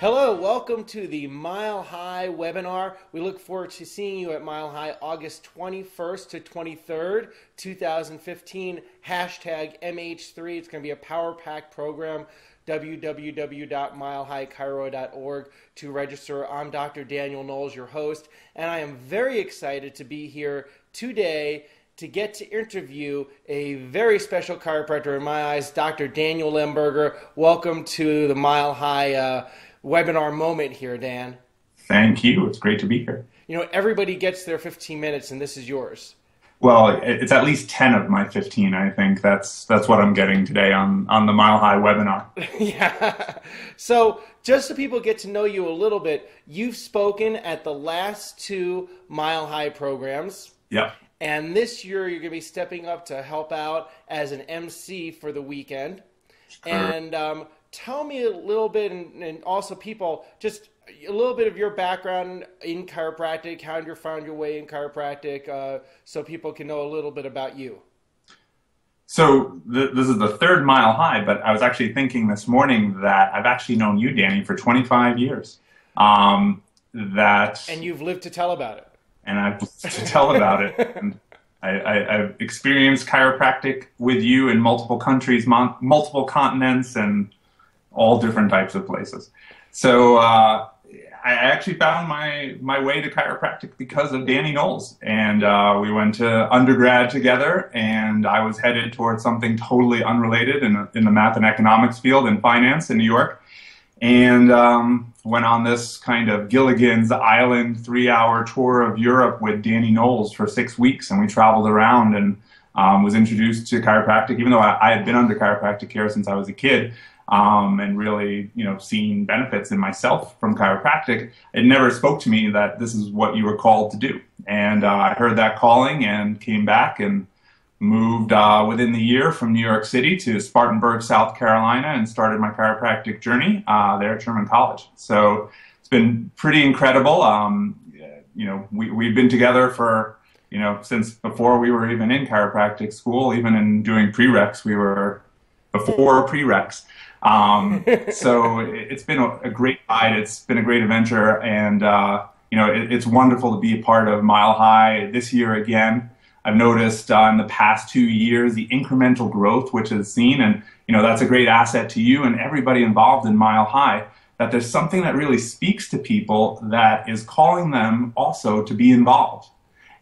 Hello, welcome to the Mile High webinar. We look forward to seeing you at Mile High August 21st to 23rd, 2015, hashtag MH3. It's going to be a power-packed program, www.milehighchiro.org to register. I'm Dr. Daniel Knowles, your host, and I am very excited to be here today to get to interview a very special chiropractor in my eyes, Dr. Daniel Lemberger. Welcome to the Mile High webinar moment here, Dan. Thank you. It's great to be here. You know, everybody gets their 15 minutes, and this is yours. Well, it's at least 10 of my 15. I think that's what I'm getting today on the Mile High webinar. Yeah. So just so people get to know you a little bit, you've spoken at the last two Mile High programs. Yeah. And this year you're going to be stepping up to help out as an MC for the weekend. Sure. And tell me a little bit, and also people, just a little bit of your background in chiropractic, how you found your way in chiropractic, so people can know a little bit about you. So this is the third Mile High, but I was actually thinking this morning that I've actually known you, Danny, for 25 years. And you've lived to tell about it. And I've lived to tell about it. And I've experienced chiropractic with you in multiple countries, multiple continents, and all different types of places. So I actually found my way to chiropractic because of Danny Knowles. And we went to undergrad together, and I was headed towards something totally unrelated in the math and economics field in finance in New York. And went on this kind of Gilligan's Island 3-hour tour of Europe with Danny Knowles for 6 weeks. And we traveled around and was introduced to chiropractic, even though I had been under chiropractic care since I was a kid. And really, seeing benefits in myself from chiropractic, it never spoke to me that this is what you were called to do. And I heard that calling and came back and moved within the year from New York City to Spartanburg, South Carolina, and started my chiropractic journey there at Sherman College. So it's been pretty incredible. We've been together for, since before we were even in chiropractic school, even in doing prereqs, we were before prereqs. So it's been a great ride. It's been a great adventure, and it's wonderful to be a part of Mile High this year again. I've noticed in the past 2 years the incremental growth which is seen, and that's a great asset to you and everybody involved in Mile High, that there's something that really speaks to people that is calling them also to be involved.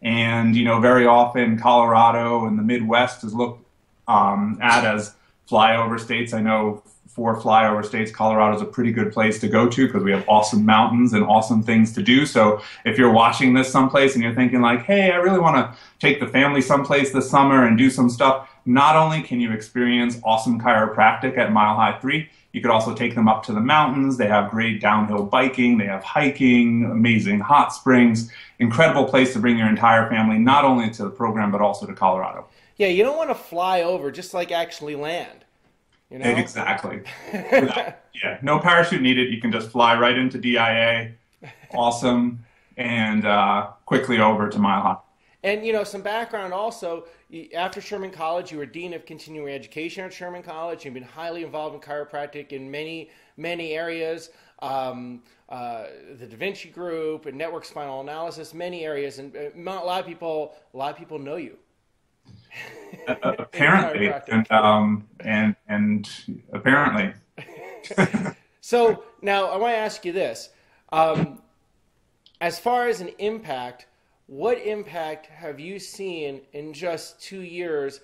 And very often Colorado and the Midwest is looked at as flyover states. I know for flyover states, Colorado is a pretty good place to go to because we have awesome mountains and awesome things to do. So if you're watching this someplace and you're thinking like, hey, I really want to take the family someplace this summer and do some stuff, not only can you experience awesome chiropractic at Mile High 3, you could also take them up to the mountains. They have great downhill biking. They have hiking, amazing hot springs, incredible place to bring your entire family, not only to the program, but also to Colorado. Yeah, you don't want to fly over, just like actually land. Exactly. No parachute needed. You can just fly right into DIA. Awesome. And quickly over to Mile High. And, some background also, after Sherman College, you were Dean of Continuing Education at Sherman College. You've been highly involved in chiropractic in many, many areas. The Da Vinci Group and network spinal analysis, many areas. And a lot of people know you. Apparently, and apparently. So now I want to ask you this: as far as an impact, what impact have you seen in just 2 years?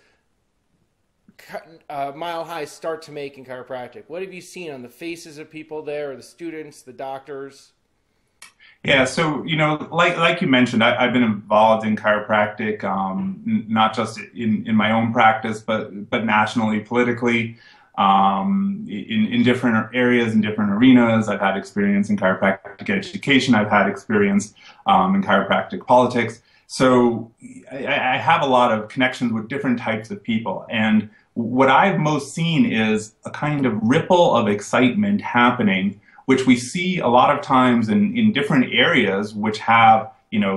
Mile High start to make in chiropractic. What have you seen on the faces of people there, or the students, the doctors? Yeah, so, like you mentioned, I've been involved in chiropractic, not just in my own practice, but nationally, politically, in different areas, in different arenas. I've had experience in chiropractic education. I've had experience in chiropractic politics. So I have a lot of connections with different types of people. And what I've most seen is a kind of ripple of excitement happening, which we see a lot of times in different areas which have,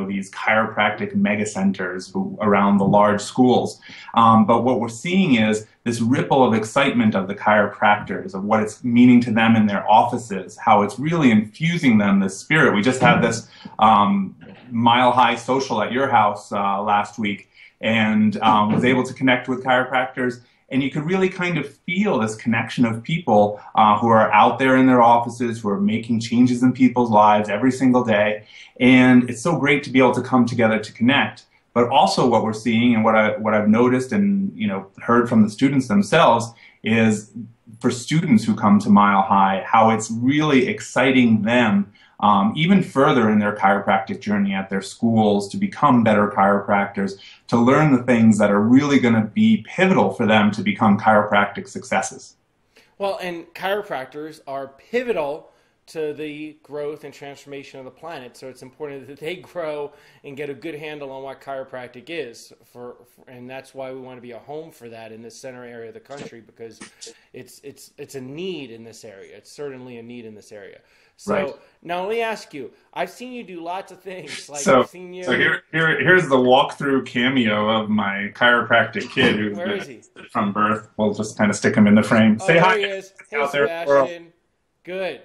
these chiropractic mega centers around the large schools. But what we're seeing is this ripple of excitement of the chiropractors, of what it's meaning to them in their offices, how it's really infusing them this spirit. We just had this Mile High social at your house last week, and was able to connect with chiropractors. And you could really kind of feel this connection of people who are out there in their offices, who are making changes in people's lives every single day. And it's so great to be able to come together to connect. But also what we're seeing, and what I've noticed and heard from the students themselves, is for students who come to Mile High, how it's really exciting them even further in their chiropractic journey at their schools to become better chiropractors, to learn the things that are really going to be pivotal for them to become chiropractic successes. Well, and chiropractors are pivotal to the growth and transformation of the planet, so it's important that they grow and get a good handle on what chiropractic is, and that's why we want to be a home for that in this center area of the country, because it's a need in this area. It's certainly a need in this area. So right. Now let me ask you, I've seen you do lots of things. Like so I've seen you... here's the walkthrough cameo of my chiropractic kid who's Where is he? From birth. We'll just kind of stick him in the frame. Say hi. There he is. Hey, out Sebastian. Good.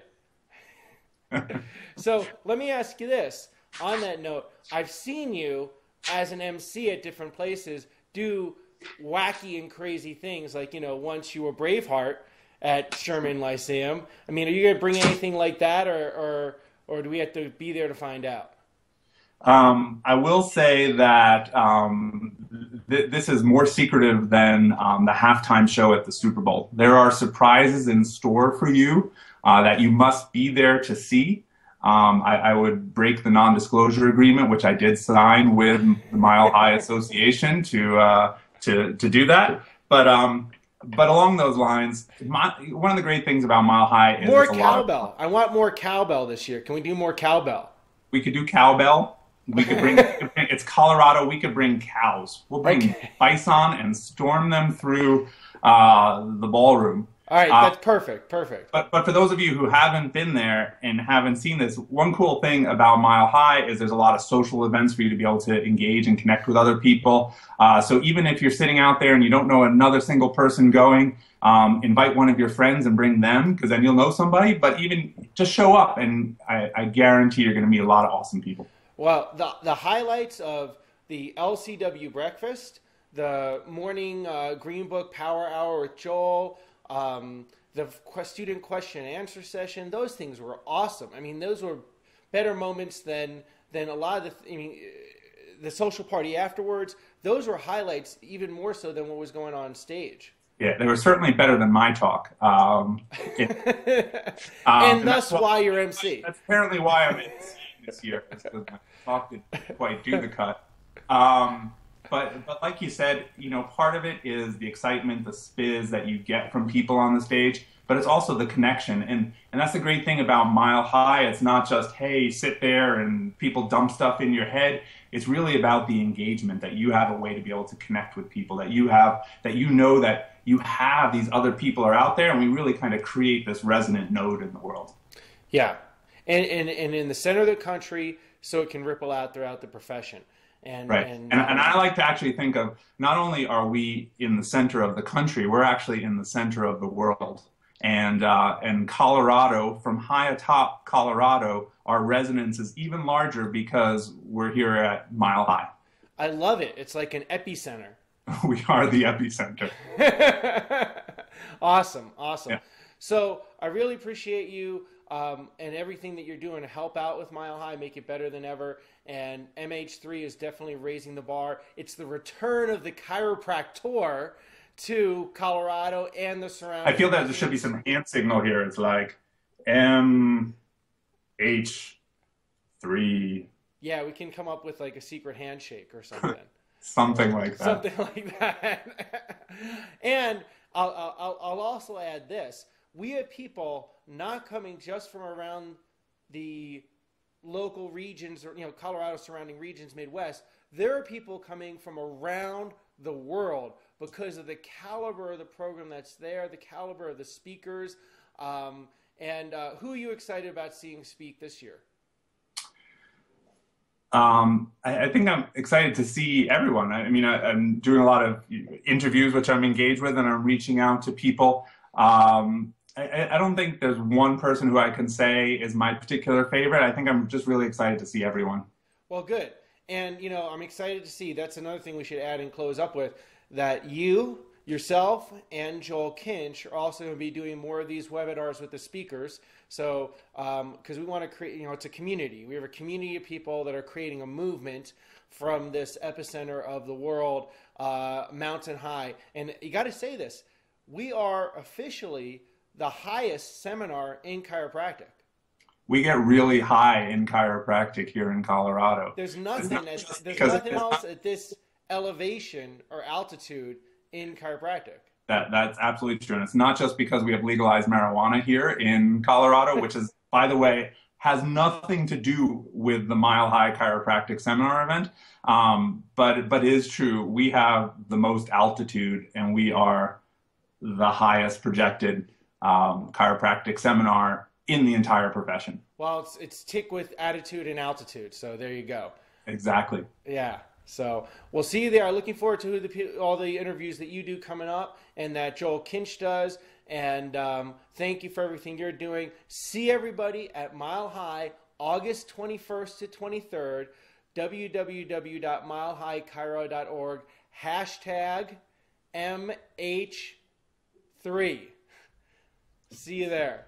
So let me ask you this. On that note, I've seen you as an MC at different places do wacky and crazy things. Like, once you were Braveheart at Sherman Lyceum. I mean, are you going to bring anything like that, or do we have to be there to find out? I will say that this is more secretive than the halftime show at the Super Bowl. There are surprises in store for you that you must be there to see. I would break the non-disclosure agreement, which I did sign with the Mile High Association to do that. But along those lines, one of the great things about Mile High is more cowbell. I want more cowbell this year. Can we do more cowbell? We could do cowbell. We could bring. It's Colorado. We could bring cows. We'll bring bison and storm them through the ballroom. All right, that's perfect. But for those of you who haven't been there and haven't seen this, one cool thing about Mile High is there's a lot of social events for you to be able to engage and connect with other people. So even if you're sitting out there and you don't know another single person going, invite one of your friends and bring them, because then you'll know somebody. But even just show up, and I guarantee you're going to meet a lot of awesome people. Well, the highlights of the LCW breakfast, the morning Green Book Power Hour with Joel, the student question and answer session, those things were awesome. I mean, those were better moments than a lot of the social party afterwards. Those were highlights, even more so than what was going on stage. Yeah, they were certainly better than my talk. And that's why you're MC. That's apparently why I'm MC this year, because my talk didn't quite do the cut. But like you said, part of it is the excitement, the spiz that you get from people on the stage, but it's also the connection. And that's the great thing about Mile High. It's not just, hey, sit there and people dump stuff in your head. It's really about the engagement, that you have a way to be able to connect with people, that you have these other people are out there, and we really kind of create this resonant node in the world. Yeah. And in the center of the country, so it can ripple out throughout the profession. And I like to actually think of, not only are we in the center of the country, we're actually in the center of the world. And Colorado, from high atop Colorado, our resonance is even larger because we're here at Mile High. I love it. It's like an epicenter. We are the epicenter. Awesome. Yeah. So I really appreciate you and everything that you're doing to help out with Mile High, make it better than ever. And MH3 is definitely raising the bar. It's the return of the chiropractor to Colorado and the surrounding. I feel that there should be some hand signal here. It's like MH3. Yeah, we can come up with like a secret handshake or something. Something like that. Something like that. And I'll also add this. We have people not coming just from around the local regions, or Colorado surrounding regions, Midwest. There are people coming from around the world because of the caliber of the program that's there, the caliber of the speakers. And who are you excited about seeing speak this year? I think I'm excited to see everyone. I mean, I'm doing a lot of interviews, which I'm engaged with, and I'm reaching out to people. I don't think there's one person who I can say is my particular favorite. I think I'm just really excited to see everyone. Well, good. And, I'm excited to see, that's another thing we should add and close up with, that you, yourself, and Joel Kinch are also going to be doing more of these webinars with the speakers. So, because we want to create, it's a community. We have a community of people that are creating a movement from this epicenter of the world, mountain high. And you got to say this, we are officially the highest seminar in chiropractic. We get really high in chiropractic here in Colorado. There's nothing else at this elevation or altitude in chiropractic. That's absolutely true. And it's not just because we have legalized marijuana here in Colorado, which is, by the way, has nothing to do with the Mile High Chiropractic Seminar event. But it is true. We have the most altitude and we are the highest projected chiropractic seminar in the entire profession. Well, it's tick with attitude and altitude. So there you go. Exactly. Yeah. So we'll see you there. Looking forward to all the interviews that you do coming up and that Joel Kinch does. And thank you for everything you're doing. See everybody at Mile High, August 21st to 23rd, www.milehighchiro.org, #MH3. See you there.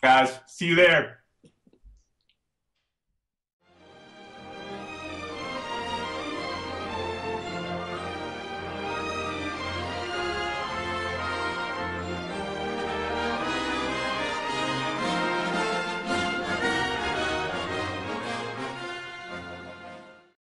Guys, see you there.